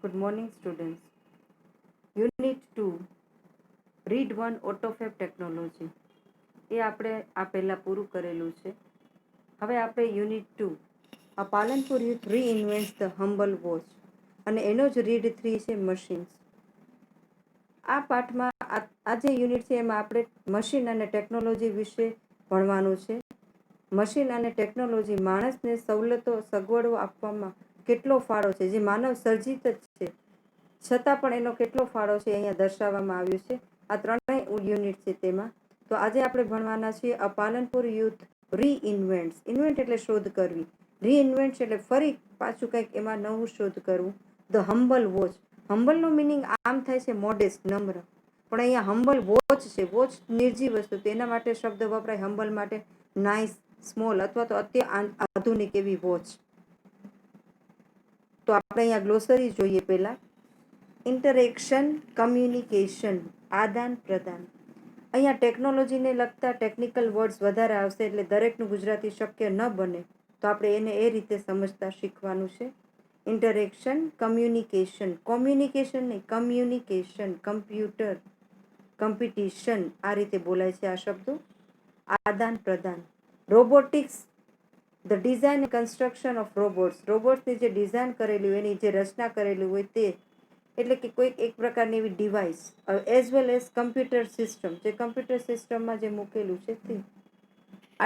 Good morning, students. Unit 2, Read 1 AutoFab Technology. એ આપણે આ પહેલાં પૂરું કરેલું છે. હવે આપણે યુનિટ 2, આ Palanpur youth reinvents the humble watch, અને એનો જ રીડ 3 છે મશીન્સ. આ પાઠમાં આ જે યુનિટ છે એમાં આપણે મશીન અને ટેકનોલોજી વિશે ભણવાનું છે. મશીન અને ટેકનોલોજી માણસને સવલતો સગવડો આપવામાં કેટલો ફાળો છે, જે માનવ સર્જિત જ છે, છતાં પણ એનો કેટલો ફાળો છે અહીંયા દર્શાવવામાં આવ્યું છે. આ ત્રણેય યુનિટ છે તેમાં. તો આજે આપણે ભણવાના છીએ અ પાલનપુર યુથ રીઇન્વેન્ટ્સ. ઇન્વેન્ટ એટલે શોધ કરવી, રીઇન્વેન્ટ્સ એટલે ફરી પાછું કંઈક એમાં નવું શોધ કરવું. The humble watch. હમ્બલનો મિનિંગ આમ થાય છે મોડેસ્ટ, નમ્ર, પણ અહીંયા હમ્બલ વોચ છે. વોચ નિર્જીવ વસ્તુ, તેના માટે શબ્દ વપરાય હમ્બલ માટે નાઇસ, સ્મોલ અથવા તો આધુનિક એવી વોચ. તો આપણે અહીંયા ગ્લોસરી જોઈએ પહેલા. ઇન્ટરેક્શન, કમ્યુનિકેશન, આદાન પ્રદાન. અહીંયા ટેકનોલોજીને લગતા ટેકનિકલ વર્ડ્સ વધારે આવશે, એટલે દરેકનું ગુજરાતી શક્ય ન બને, તો આપણે એને એ રીતે સમજતા શીખવાનું છે. ઇન્ટરેક્શન, કમ્યુનિકેશન, કોમ્યુનિકેશન નહીં, કમ્યુનિકેશન, કમ્પ્યુટર, કમ્પિટિશન, આ રીતે બોલાય છે આ શબ્દો. આદાન પ્રદાન, robotics, the design and construction of robots. રોબોટ્સની જે ડિઝાઇન કરેલી હોય, એની જે રચના કરેલી હોય તે, એટલે કે કોઈક એક પ્રકારની એવી device. As well as computer system, જે કમ્પ્યુટર સિસ્ટમમાં જે મૂકેલું છે તે.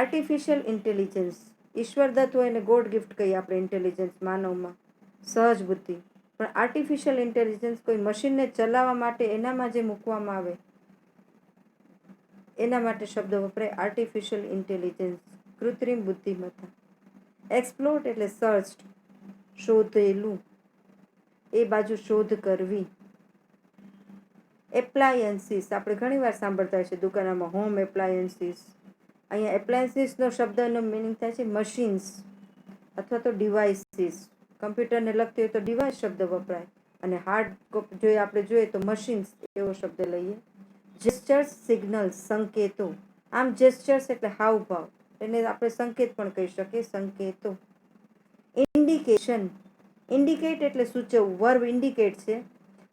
આર્ટિફિશિયલ ઇન્ટેલિજન્સ, ઈશ્વરદત્ત હોય એને ગોડ ગિફ્ટ કહીએ આપણે ઇન્ટેલિજન્સ માનવમાં, સહજ બુદ્ધિ. પણ આર્ટિફિશિયલ ઇન્ટેલિજન્સ કોઈ મશીનને ચલાવવા માટે એનામાં જે મૂકવામાં આવે એના માટે શબ્દ વપરાય આર્ટિફિશિયલ ઇન્ટેલિજન્સ, કૃત્રિમ બુદ્ધિમત્તા. એક્સપ્લોટ એટલે સર્ચ, શોધેલું, એ બાજુ શોધ કરવી. એપ્લાયન્સીસ, આપણે ઘણીવાર સાંભળતા હોય છે દુકાનોમાં હોમ એપ્લાયન્સીસ. અહીંયા એપ્લાયન્સીસનો શબ્દનો મિનિંગ થાય છે મશીન્સ અથવા તો ડિવાઇસીસ. કમ્પ્યુટરને લગતી હોય તો ડિવાઇસ શબ્દ વપરાય, અને હાર્ડ આપણે જોઈએ તો મશીન્સ એવો શબ્દ લઈએ. જેસ્ચર્સ, સિગ્નલ્સ, સંકેતો. આમ જેસ્ચર્સ એટલે હાવભાવ, એને આપણે સંકેત પણ કહી શકીએ, સંકેતો. ઇન્ડિકેશન, ઇન્ડિકેટ એટલે સૂચવવું, વર્બ ઇન્ડિકેટ છે,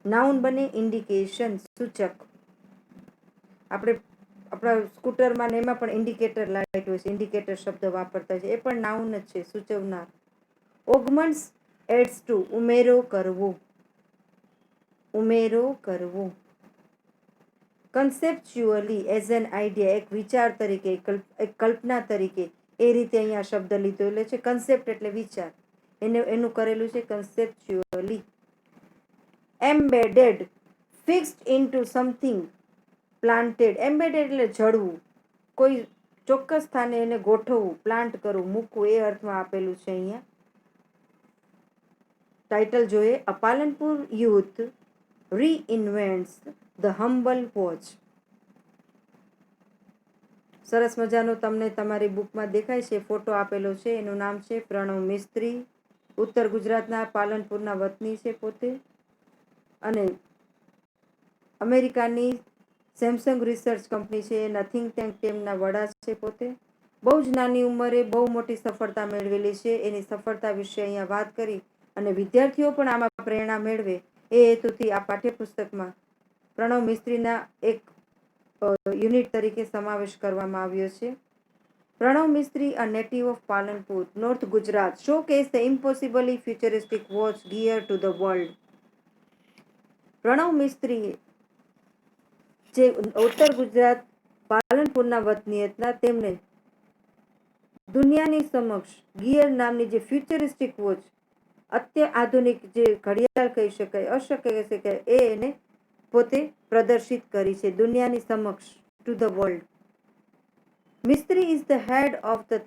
નાઉન બને ઇન્ડિકેશન, સૂચક. આપણે આપણા સ્કૂટરમાં ને એમાં પણ ઇન્ડિકેટર લાઇટ હોય છે, ઇન્ડિકેટર શબ્દ વાપરતા છે, એ પણ નાઉન જ છે, સૂચવનાર. ઓગમન્ટ્સ, એડ્સ ટુ, ઉમેરો કરવો, ઉમેરો કરવો. કન્સેપ્ચ્યુઅલી, એઝ એન આઈડિયા, એક વિચાર તરીકે, એક કલ્પના તરીકે, એ રીતે અહીંયા શબ્દ લીધો એટલે છે. કન્સેપ્ટ એટલે વિચાર, એનું કરેલું છે conceptually. Embedded, fixed into something, planted. Embedded એટલે જડવું, કોઈ ચોક્કસ સ્થાને એને ગોઠવવું, પ્લાન્ટ કરવું, મૂકવું, એ અર્થમાં આપેલું છે અહીંયા. ટાઇટલ જોઈએ, a Palanpur youth reinvents the humble watch. સરસ મજાનો તમને તમારી બુકમાં દેખાય છે, ફોટો આપેલો છે. એનું નામ છે પ્રણવ મિસ્ત્રી, ઉત્તર ગુજરાતના પાલનપુરના વતની છે પોતે, અને અમેરિકાની સેમસંગ રિસર્ચ કંપની છે એના થિંક ટેન્ક તેમના વડા છે પોતે. બહુ જ નાની ઉંમરે બહુ મોટી સફળતા મેળવેલી છે. એની સફળતા વિશે અહીંયા વાત કરી, અને વિદ્યાર્થીઓ પણ આમાં પ્રેરણા મેળવે એ હેતુથી આ પાઠ્યપુસ્તકમાં પ્રણવ મિસ્ત્રીના એક યુનિટ તરીકે સમાવેશ કરવામાં આવ્યો છે. Pranav Mistry, a native of Palanpur, north Gujarat, showcase the impossibly futuristic watch gear to the world. Pranav Mistry જે ઉત્તર ગુજરાત પાલનપુરના વતની હતા, તેમને દુનિયાની સમક્ષ ગિયર નામની જે ફ્યુચરિસ્ટિક વોચ, અત્યાધુનિક જે ઘડિયાળ કહી શકાય, અશક્ય કહી શકાય, એને પોતે પ્રદર્શિત કરી છે દુનિયાની સમક્ષ, to the world. Mistry is the head of the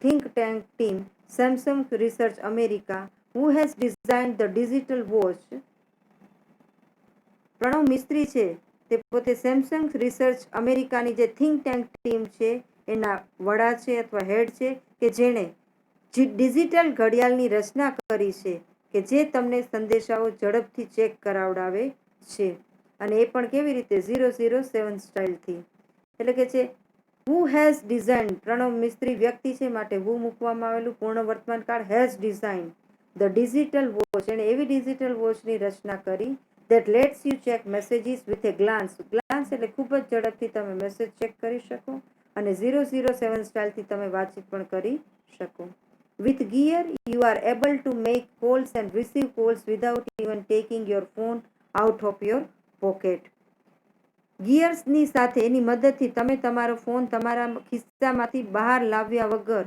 think tank team Samsung research America, who has designed the digital watch. Pranav Mistry છે તે પોતે સેમસંગ રિસર્ચ અમેરિકાની જે થિંક ટેન્ક ટીમ છે એના વડા છે અથવા હેડ છે, કે જેણે ડિજિટલ ઘડિયાળની રચના કરી છે, કે જે તમને સંદેશાઓ ઝડપથી ચેક કરાવડાવે છે, અને એ પણ કેવી રીતે 007 સ્ટાઇલથી. એટલે કે છે હુ હેઝ ડિઝાઇન, પ્રણવ મિસ્ત્રી વ્યક્તિ છે માટે હુ મૂકવામાં આવેલું, પૂર્ણ વર્તમાન કાળ, has design, the digital watch, એણે એવી ડિજિટલ વોચની રચના કરી that lets you check messages with a glance. Glance એટલે ખૂબ જ ઝડપથી તમે મેસેજ ચેક કરી શકો અને 007 સ્ટાઇલથી તમે વાતચીત પણ કરી શકો. With gear, you are able to make calls and receive calls without even taking your phone out of your pocket. ગિયર્સની સાથે એની મદદથી તમે તમારો ફોન તમારા ખિસ્સામાંથી બહાર લાવ્યા વગર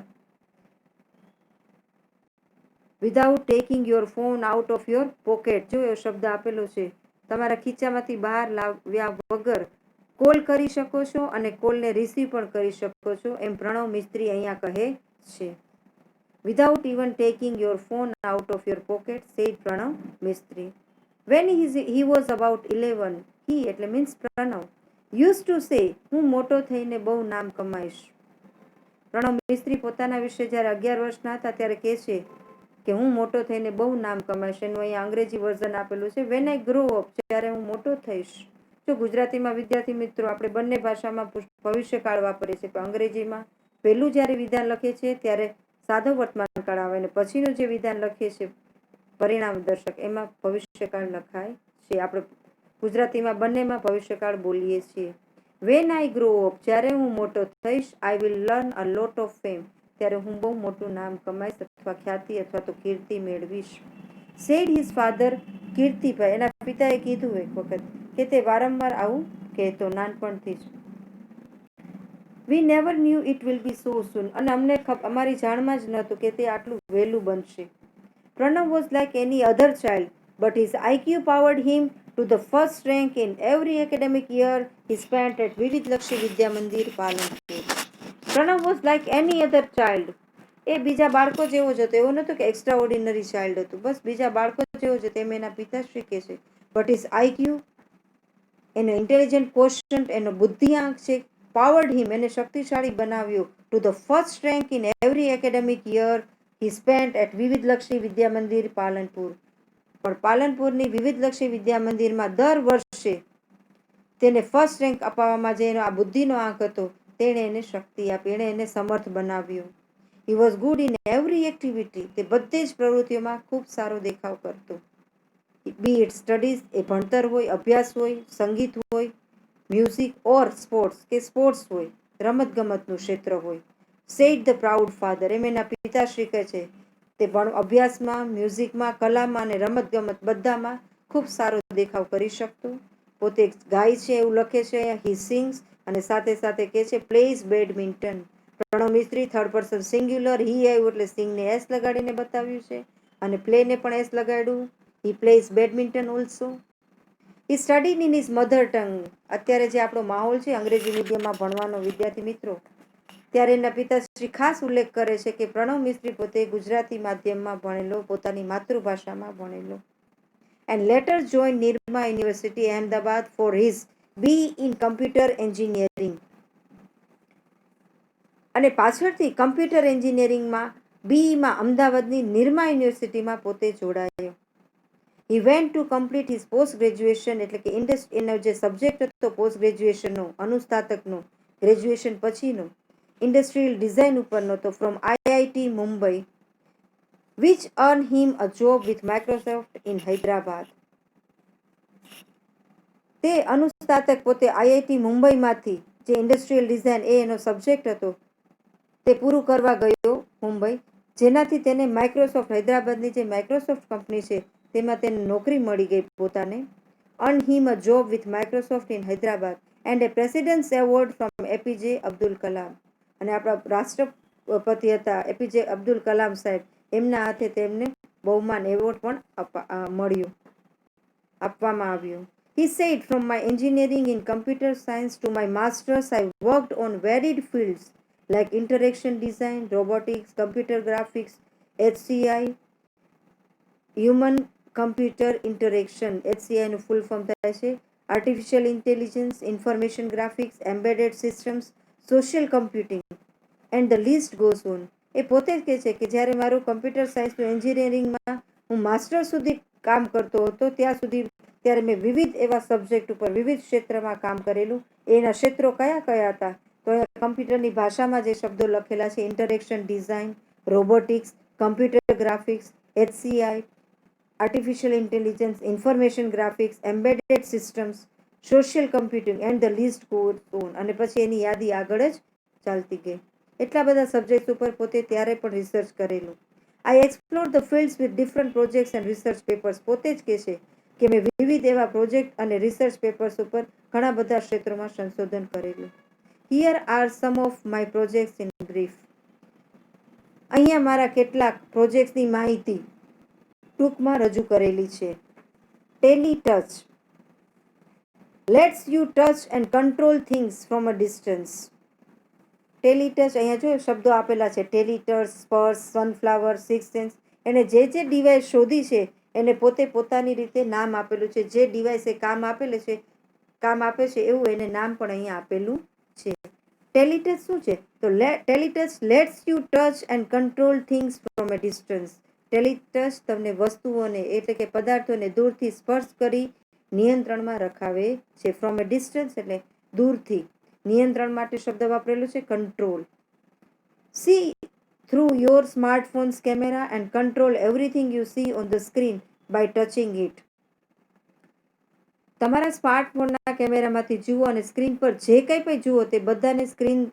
without taking your phone out of your pocket, જો એ શબ્દ આપેલો છે, તમારા ખીચામાંથી બહાર લાવ્યા વગર કોલ કરી શકો છો અને કોલને રિસીવ પણ કરી શકો છો, એમ પ્રણવ મિસ્ત્રી અહીંયા કહે છે. Without even taking your phone out of your pocket, said Pranav Mistry. When he was about 11, he એટલે means Pranab, use to say, હું મોટો થઈને બહુ નામ કમાઈશ. પ્રણવ મિસ્ત્રી પોતાના વિશે જ્યારે 11 વર્ષના હતા ત્યારે કહે છે કે હું મોટો થઈને બહુ નામ કમાઈશ. એનું અહીંયા અંગ્રેજી વર્ઝન આપેલું છે, વેન આઈ ગ્રો અપ, જ્યારે હું મોટો થઈશ. જો ગુજરાતીમાં વિદ્યાર્થી મિત્રો આપણે બંને ભાષામાં ભવિષ્યકાળ વાપરીએ છીએ, પણ અંગ્રેજીમાં પહેલું જ્યારે વિધાન લખે છે ત્યારે સાદો વર્તમાન કાળ આવે અને પછીનું જે વિધાન લખીએ છીએ પરિણામ દર્શક, એમાં ભવિષ્યકાળ લખાય છે. આપણે ગુજરાતીમાં બંનેમાં ભવિષ્યકાળ બોલીએ છીએ. વેન આઈ ગ્રો અપ, જ્યારે હું મોટો થઈશ, I will learn a lot of fame, ત્યારે હું બહુ મોટું નામ કમાઈશ અથવા ખ્યાતિ અથવા તો કીર્તિ મેળવીશ. સેડ હિઝ ફાધર, કીર્તિભાઈ, એના પિતાએ કીધું એક વખત કે તે વારંવાર આવું કહેતો નાનપણથી જ. We never knew it will be so soon, અને અમને અમારી જાણમાં જ નહોતું કે તે આટલું વહેલું બનશે. Pranav was like any other child, but his IQ powered him to the first rank in every academic year he spent at Vividhlakshi Vidya Mandir Palanpur. Pranav was like any other child, એ બીજા બાળકો જેવો જ હતો, એવું નહોતું કે એક્સ્ટ્રા ઓર્ડિનરી ચાઇલ્ડ હતું, બસ બીજા બાળકો જેવો જ હતો, એમ એના પિતાશ્રી કહે છે. બટ હિઝ IQ, એનો ઇન્ટેલિજન્ટ કોશન્ટ, એનો બુદ્ધિઆંક છે, પાવર્ડ હિમ, એને શક્તિશાળી બનાવ્યો, to the first rank in every academic year he spent at Vividhlakshi Vidya Mandir Palanpur. પણ પાલનપુરની વિવિધલક્ષી વિદ્યા મંદિરમાં દર વર્ષે તેને ફર્સ્ટ રેન્ક અપાવવામાં જે એનો આ બુદ્ધિનો આંક હતો તેણે એને શક્તિ આપી, એણે એને સમર્થ બનાવ્યો. He was good in every activity, તે બધી જ પ્રવૃત્તિઓમાં ખૂબ સારો દેખાવ કરતો. બી ઇટ સ્ટડીઝ, એ ભણતર હોય, અભ્યાસ હોય, સંગીત હોય, મ્યુઝિક ઓર સ્પોર્ટ્સ, કે સ્પોર્ટ્સ હોય, રમતગમતનું ક્ષેત્ર હોય. સેડ ધ પ્રાઉડ ફાધર, એમ એના પિતાશ્રી કહે છે તે અભ્યાસમાં, મ્યુઝિકમાં, કલામાં અને રમતગમત બધામાં ખૂબ સારો દેખાવ કરી શકતો. પોતે ગાય છે એવું લખે છે, હી સિંગ્સ, અને સાથે સાથે કહે છે પ્લેઝ બેડમિન્ટન. પ્રણવ મિસ્ત્રી થર્ડ પર્સન સિંગ્યુલર, હી આવ્યું એટલે સિંગને એસ લગાડીને બતાવ્યું છે અને પ્લેને પણ એસ લગાડ્યું. He plays badminton also. He studied in his mother tongue, અત્યારે જે આપણો માહોલ છે અંગ્રેજી મીડિયમમાં ભણવાનો વિદ્યાર્થી મિત્રો, ત્યારે એના પિતાશ્રી ખાસ ઉલ્લેખ કરે છે કે પ્રણવ મિસ્ત્રી પોતે ગુજરાતી માધ્યમમાં ભણેલો, પોતાની માતૃભાષામાં ભણેલો. And letter join Nirma university Ahmedabad for his B in computer engineering, અને પાછળથી કમ્પ્યુટર એન્જિનિયરિંગમાં બીઈમાં અમદાવાદની નિરમા યુનિવર્સિટીમાં પોતે જોડાયો. He went to complete his post graduation, એટલે કે એનો જે સબ્જેક્ટ હતો પોસ્ટ ગ્રેજ્યુએશનનો, અનુસ્નાતકનો, ગ્રેજ્યુએશન પછીનો, ઇન્ડસ્ટ્રીયલ ડિઝાઇન ઉપરનો હતો, from IIT Mumbai, which earn him a job with Microsoft in Hyderabad. તે અનુસ્નાતક પોતે IIT મુંબઈમાંથી, જે ઇન્ડસ્ટ્રીયલ ડિઝાઇન એ એનો સબ્જેક્ટ હતો, તે પૂરું કરવા ગયો મુંબઈ, જેનાથી તેને માઇક્રોસોફ્ટ, હૈદરાબાદની જે માઇક્રોસોફ્ટ કંપની છે તેમાં તેને નોકરી મળી ગઈ પોતાને. Earn him a job with Microsoft in Hyderabad and A presidents award from APJ Abdul Kalam, અને આપણા રાષ્ટ્રપતિ હતા APJ અબ્દુલ કલામ સાહેબ, એમના હાથે તેમને બહુમાન એવોર્ડ પણ આપવામાં આવ્યો. He said, from my engineering in computer science to my master's, I worked on varied fields like interaction design, robotics, computer graphics, HCI, human computer interaction, HCI નું ફૂલ ફોર્મ થાય છે artificial intelligence, information graphics, embedded systems, social computing, and the list goes on. એ પોતે જ કહે છે કે જ્યારે મારું કમ્પ્યુટર સાયન્સનું એન્જિનિયરિંગમાં હું માસ્ટર સુધી કામ કરતો હતો ત્યાં સુધી, ત્યારે મેં વિવિધ એવા સબ્જેક્ટ ઉપર વિવિધ ક્ષેત્રમાં કામ કરેલું. એના ક્ષેત્રો કયા કયા હતા તો અહીંયા કમ્પ્યુટરની ભાષામાં જે શબ્દો લખેલા છે, interaction design, robotics, computer graphics, HCI, artificial intelligence, information graphics, embedded systems, social computing and the list goes on. અને પછી એની યાદી આગળ જ ચાલતી ગઈ. એટલા બધા સબ્જેક્ટ ઉપર પોતે ત્યારે પણ રિસર્ચ કરેલું. I explore the fields with different projects and research papers. પોતે જ કહે છે કે મેં વિવિધ એવા પ્રોજેક્ટ અને રિસર્ચ પેપર્સ ઉપર ઘણા બધા ક્ષેત્રોમાં સંશોધન કરેલું. Here are some of my projects in brief. અહીંયા મારા કેટલાક પ્રોજેક્ટ્સની માહિતી ટૂંકમાં રજૂ કરેલી છે. Teletouch. Lets you touch and control things from a distance. Teletouch, અહીંયા જો શબ્દો આપેલા છે, ટેલીટચ, સ્પર્શ, સનફ્લાવર, સિક્સ સેન્સ. એને જે ડિવાઇસ શોધી છે એને પોતે પોતાની રીતે નામ આપેલું છે. જે ડિવાઇસ એ કામ આપે છે એવું એને નામ પણ અહીંયા આપેલું છે. ટેલીટચ શું છે? તો teletouch lets you touch and control things from a distance. Teletouch તમને વસ્તુઓને એટલે કે પદાર્થોને દૂરથી સ્પર્શ કરી નિયંત્રણમાં રખાવે છે. ફ્રોમ અ ડિસ્ટન્સ એટલે દૂરથી. નિયંત્રણ માટે શબ્દ વાપરેલો છે control. See through your smartphones camera and control everything you see on the screen by touching it. તમારા સ્માર્ટફોનના કેમેરામાંથી જુઓ અને સ્ક્રીન પર જે કંઈ પણ જુઓ તે બધાને સ્ક્રીન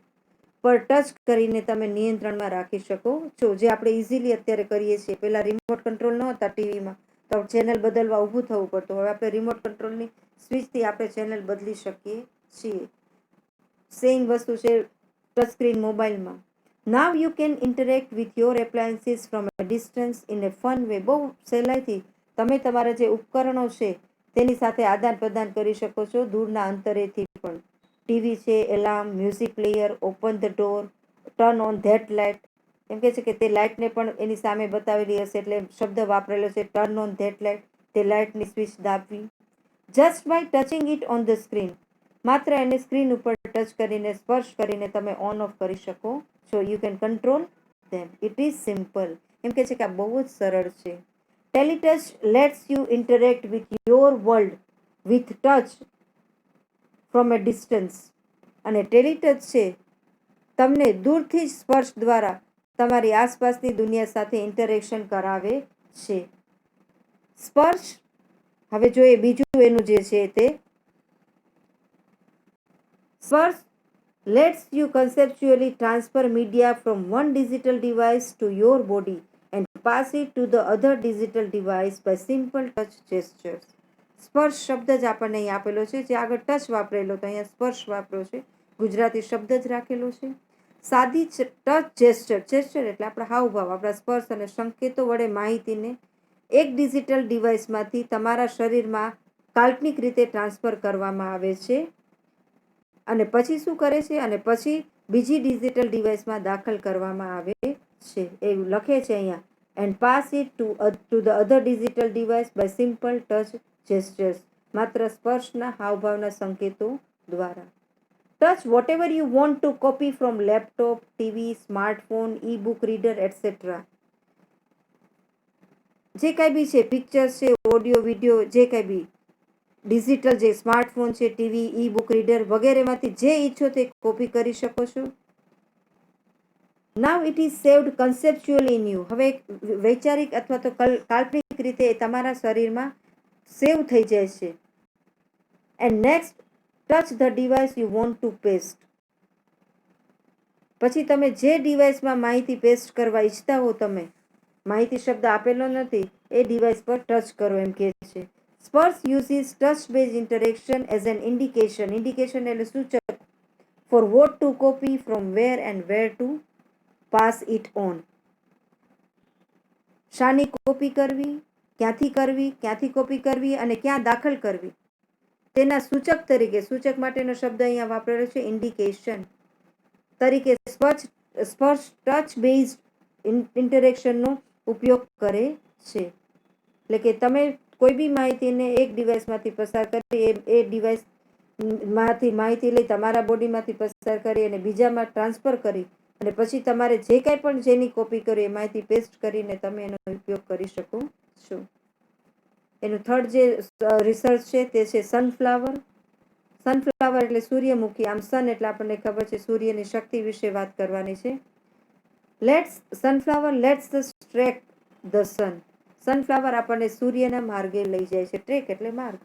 પર ટચ કરીને તમે નિયંત્રણમાં રાખી શકો છો. જે આપણે ઇઝીલી અત્યારે કરીએ છીએ. પહેલાં રિમોટ કંટ્રોલ ન હતા ટીવીમાં તો ચેનલ બદલવા ઊભું થવું પડતું. હવે આપણે રિમોટ કંટ્રોલની સ્વિચથી આપણે ચેનલ બદલી શકીએ છીએ. સેમ વસ્તુ છે ટચ સ્ક્રીન મોબાઈલમાં. Now you can interact with your appliances from a distance in A fun way. બહુ સહેલાઈથી તમે તમારા જે ઉપકરણો છે તેની સાથે આદાન પ્રદાન કરી શકો છો દૂરના અંતરેથી પણ. ટીવી છે, alarm, music player, open the door, turn on that light. એમ કહે છે કે તે લાઇટને પણ એની સામે બતાવેલી હશે એટલે શબ્દ વાપરેલો છે ટર્ન ઓન ધેટ લાઇટ. તે લાઇટની સ્વિચ દાબવી. Just by touching it on the screen. માત્ર એને સ્ક્રીન ઉપર ટચ કરીને સ્પર્શ કરીને તમે ઓન ઓફ કરી શકો છો. You can control them. It is simple. એમ કહે છે કે આ બહુ જ સરળ છે. Teletouch lets you interact with your world with touch from a distance. અને ટેલીટચ છે તમને દૂરથી સ્પર્શ દ્વારા તમારી આસપાસની દુનિયા સાથે ઇન્ટરેક્શન કરાવે છે. સ્પર્શ. હવે જોઈએ બીજું એનું જે છે તે Sparsh lets you conceptually transfer media from one digital device to your body and pass it to the other digital device by simple touch gestures. Sparsh શબ્દ જ આપણને અહીં આપેલો છે. જે આગળ ટચ વાપરેલો તો અહીંયા સ્પર્શ વાપર્યો છે. ગુજરાતી શબ્દ જ રાખેલો છે. સાદી ટચ જેસ્ચર. જેસ્ચર એટલે આપણા હાવભાવ, આપણા સ્પર્શ અને સંકેતો વડે માહિતીને એક ડિજિટલ ડિવાઇસમાંથી તમારા શરીરમાં કાલ્પનિક રીતે ટ્રાન્સફર કરવામાં આવે છે. અને પછી શું કરે છે? અને પછી બીજી ડિજિટલ ડિવાઇસમાં દાખલ કરવામાં આવે છે. એવું લખે છે અહીંયા. And pass it to the other digital device by simple touch gestures. માત્ર સ્પર્શના હાવભાવના સંકેતો દ્વારા. Touch whatever you want to copy from laptop, TV, smartphone, e book reader etcetera. જે કાંઈ બી છે, પિક્ચર્સ છે, ઓડિયો, વિડીયો, જે કાંઈ બી ડિજિટલ જે સ્માર્ટફોન છે, ટીવી, ઈ બુક રીડર વગેરેમાંથી જે ઈચ્છો તે કોપી કરી શકો છો. Now it is saved conceptually in you. હવે વૈચારિક અથવા તો કાલ્પનિક રીતે તમારા શરીરમાં સેવ થઈ જાય છે. And next touch the device you want two paste. પછી તમે જે ડિવાઇસમાં માહિતી પેસ્ટ કરવા ઈચ્છતા હો, તમે માહિતી શબ્દ આપેલો નથી, એ ડિવાઇસ પર ટચ કરો એમ કહે છે. Sparsh uses touch based interaction as an indication. Indication એટલે સૂચક for what to copy from where and where to pass it on. શાની કોપી કરવી, ક્યાંથી કોપી કરવી અને ક્યાં દાખલ કરવી તેના સૂચક તરીકે, સૂચક માટેનો શબ્દ અહીંયા વાપરેલો છે ઇન્ડિકેશન તરીકે સ્પર્શ ટચ બેઝડ ઇન્ટરેક્શનનો ઉપયોગ કરે છે. એટલે કે તમે કોઈ બી માહિતીને એક ડિવાઇસમાંથી પસાર કરી એ ડિવાઇસમાંથી માહિતી લઈ તમારા બોડીમાંથી પસાર કરી અને બીજામાં ટ્રાન્સફર કરી અને પછી તમારે જે કાંઈ પણ જેની કોપી કરી એ માહિતી પેસ્ટ કરીને તમે એનો ઉપયોગ કરી શકો છો. એનું થર્ડ જે રિસર્ચ છે તે છે સનફ્લાવર. સનફ્લાવર એટલે સૂર્યમુખી. આમ સન એટલે આપણને ખબર છે સૂર્યની શક્તિ વિશે વાત કરવાની છે. Sunflower let's track the sun. Sunflower આપણને સૂર્યના માર્ગે લઈ જાય છે. ટ્રેક એટલે માર્ગ.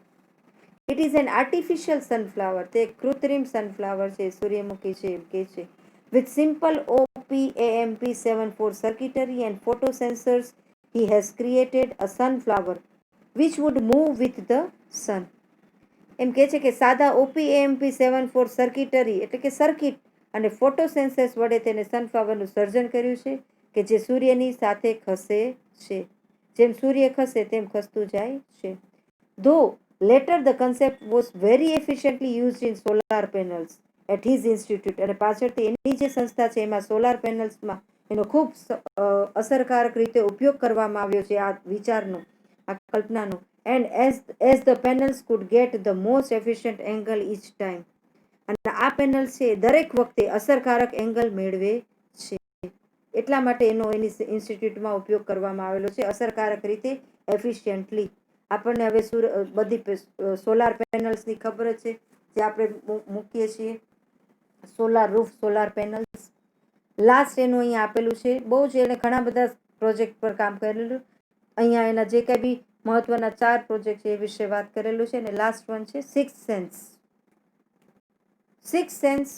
It is an artificial sunflower. તે કૃત્રિમ સનફ્લાવર છે, સૂર્યમુખી છે એમ કે છે. With simple OPAMP74 circuitry and photosensors, he has created a sunflower which would move with the sun. એમ કે છે કે સાદા OPAMP74 સર્કિટરી એટલે કે સર્કિટ અને ફોટોસેન્સર્સ વડે તેને સનફ્લાવરનું સર્જન કર્યું છે કે જે સૂર્યની સાથે ખસે છે. જેમ સૂર્ય ખસે તેમ ખસતું જાય છે. Though later the concept was very efficiently used in solar panels at his institute. અને પાછળથી એની જે સંસ્થા છે એમાં સોલાર પેનલ્સમાં એનો ખૂબ અસરકારક રીતે ઉપયોગ કરવામાં આવ્યો છે આ વિચારનો, આ કલ્પનાનો. And as the panels could get the most efficient angle each time. અને આ પેનલ છે દરેક વખતે અસરકારક એંગલ મેળવે છે, એટલા માટે એનો એની ઇન્સ્ટિટ્યૂટમાં ઉપયોગ કરવામાં આવેલો છે, અસરકારક રીતે, એફિશિયન્ટલી. આપણને હવે બધી સોલાર પેનલ્સની ખબર જ છે, જે આપણે મૂકીએ છીએ, solar roof, solar panels. Last એનું અહીંયા આપેલું છે. બહુ જ એને ઘણા બધા પ્રોજેક્ટ પર કામ કરેલું. અહીંયા એના જે કંઈ બી મહત્વના 4 પ્રોજેક્ટ છે એ વિશે વાત કરેલું છે. અને લાસ્ટ વન છે six sense. Six sense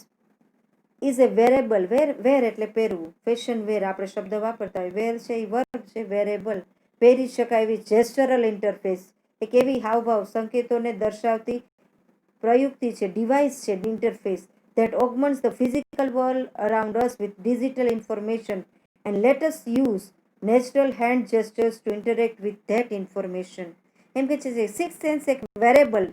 is a wearable. Wear એટલે પહેરવું, ફેશન વેર આપણે શબ્દ વાપરતા હોય. વેર છે એ વર્ગ છે, વેરેબલ પહેરી શકાય એવી જેસ્ચરલ ઇન્ટરફેસ, એક એવી હાવભાવ સંકેતોને દર્શાવતી પ્રયુક્તિ છે, ડિવાઇસ છે, interface that augments the physical world around us with digital information and let us use natural hand gestures to interact with that information. એમ કે છે સિક્સ સેન્સ એક વેરેબલ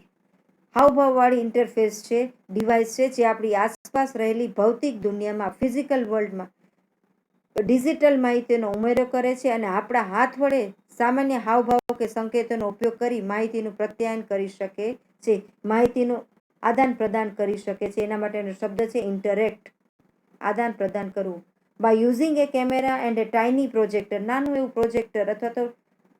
હાવભાવવાળી ઇન્ટરફેસ છે, ડિવાઇસ છે, જે આપણી આસપાસ રહેલી ભૌતિક દુનિયામાં, ફિઝિકલ વર્લ્ડમાં ડિજિટલ માહિતીનો ઉમેરો કરે છે અને આપણા હાથ વડે સામાન્ય હાવભાવ કે સંકેતોનો ઉપયોગ કરી માહિતીનું પ્રત્યાયન કરી શકે છે, માહિતીનું આદાન પ્રદાન કરી શકે છે. એના માટેનો શબ્દ છે ઇન્ટરેક્ટ, આદાન પ્રદાન કરવું. By using a camera and a tiny projector, નાનું એવું પ્રોજેક્ટર અથવા તો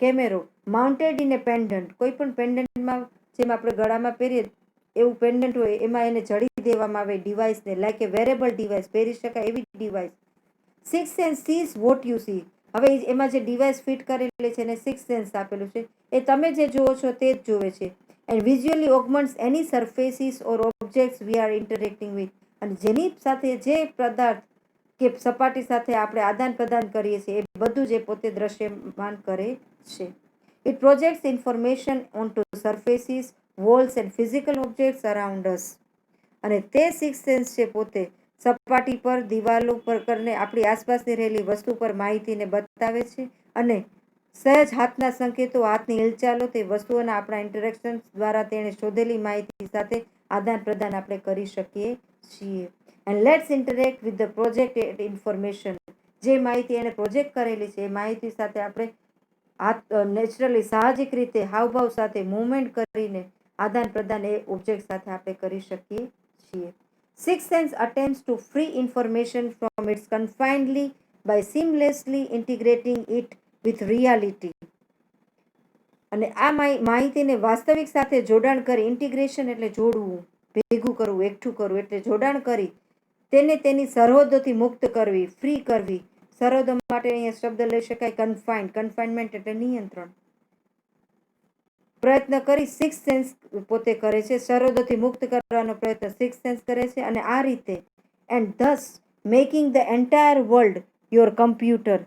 કેમેરો, માઉન્ટેડ ઇન એ પેન્ડન્ટ, કોઈ પણ પેન્ડન્ટમાં જેમ આપણે ગળામાં પહેરીએ એવું પેન્ડન્ટ હોય એમાં એને જડી દેવામાં આવે ડિવાઇસને, લાઈક એ વેરેબલ ડિવાઇસ, પહેરી શકાય એવી device. Six sense sees what you see. હવે એમાં જે ડિવાઇસ ફિટ કરેલી છે એને સિક્સ સેન્સ આપેલું છે, એ તમે જે જુઓ છો તે જ જોવે છે. And visually augments any surfaces or objects we are interacting with. અને જેની સાથે જે પદાર્થ કે સપાટી સાથે આપણે આદાન પ્રદાન કરીએ છીએ એ બધું જ એ પોતે દ્રશ્યમાન કરે છે. It projects information on to surfaces, walls and physical objects around us. અને તે સિક્સ સેન્સ છે પોતે સપાટી પર, દિવાલો પર કરીને આપણી આસપાસની રહેલી વસ્તુ પર માહિતીને બતાવે છે અને સહેજ હાથના સંકેતો, હાથની હિલચાલો તે વસ્તુઓના આપણા ઇન્ટરેક્શન દ્વારા તેણે શોધેલી માહિતી સાથે આદાન પ્રદાન આપણે કરી શકીએ છીએ. And let's interact with the project information. જે માહિતી એને પ્રોજેક્ટ કરેલી છે એ માહિતી સાથે આપણે નેચરલી, સાહજિક રીતે, હાવભાવ સાથે મૂવમેન્ટ કરીને આદાન પ્રદાન એ ઓબ્જેક્ટ સાથે આપણે કરી શકીએ છીએ. Sixth sense attempts to free information from its confinedly by seamlessly integrating it with reality. અને આ માહિતીને વાસ્તવિક સાથે જોડાણ કરી, ઇન્ટિગ્રેશન એટલે જોડવું, ભેગું કરવું, એકઠું કરવું એટલે જોડાણ કરી તેને તેની સરહદોથી મુક્ત કરવી, ફ્રી કરવી. સરહદો માટે અહીંયા શબ્દ લઈ શકાય કન્ફાઇન્ડ, કન્ફાઇનમેન્ટ એટલે નિયંત્રણ. પ્રયત્ન કરી સિક્સ સેન્સ પોતે કરે છે, સરહદોથી મુક્ત કરવાનો પ્રયત્ન સિક્સ સેન્સ કરે છે. અને આ રીતે and this making the entire world your computer.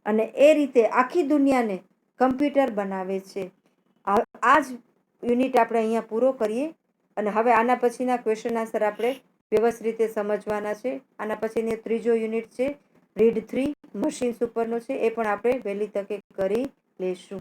અને એ રીતે આખી દુનિયાને કમ્પ્યુટર બનાવે છે. આ જ યુનિટ આપણે અહીંયા પૂરો કરીએ અને હવે આના પછીના ક્વેશ્ચન આન્સર આપણે વ્યવસ્થિત રીતે સમજવાના છે. આના પછીની ત્રીજો યુનિટ છે રીડ 3, મશીન્સ ઉપરનો છે, એ પણ આપણે વહેલી તકે કરી લેશું.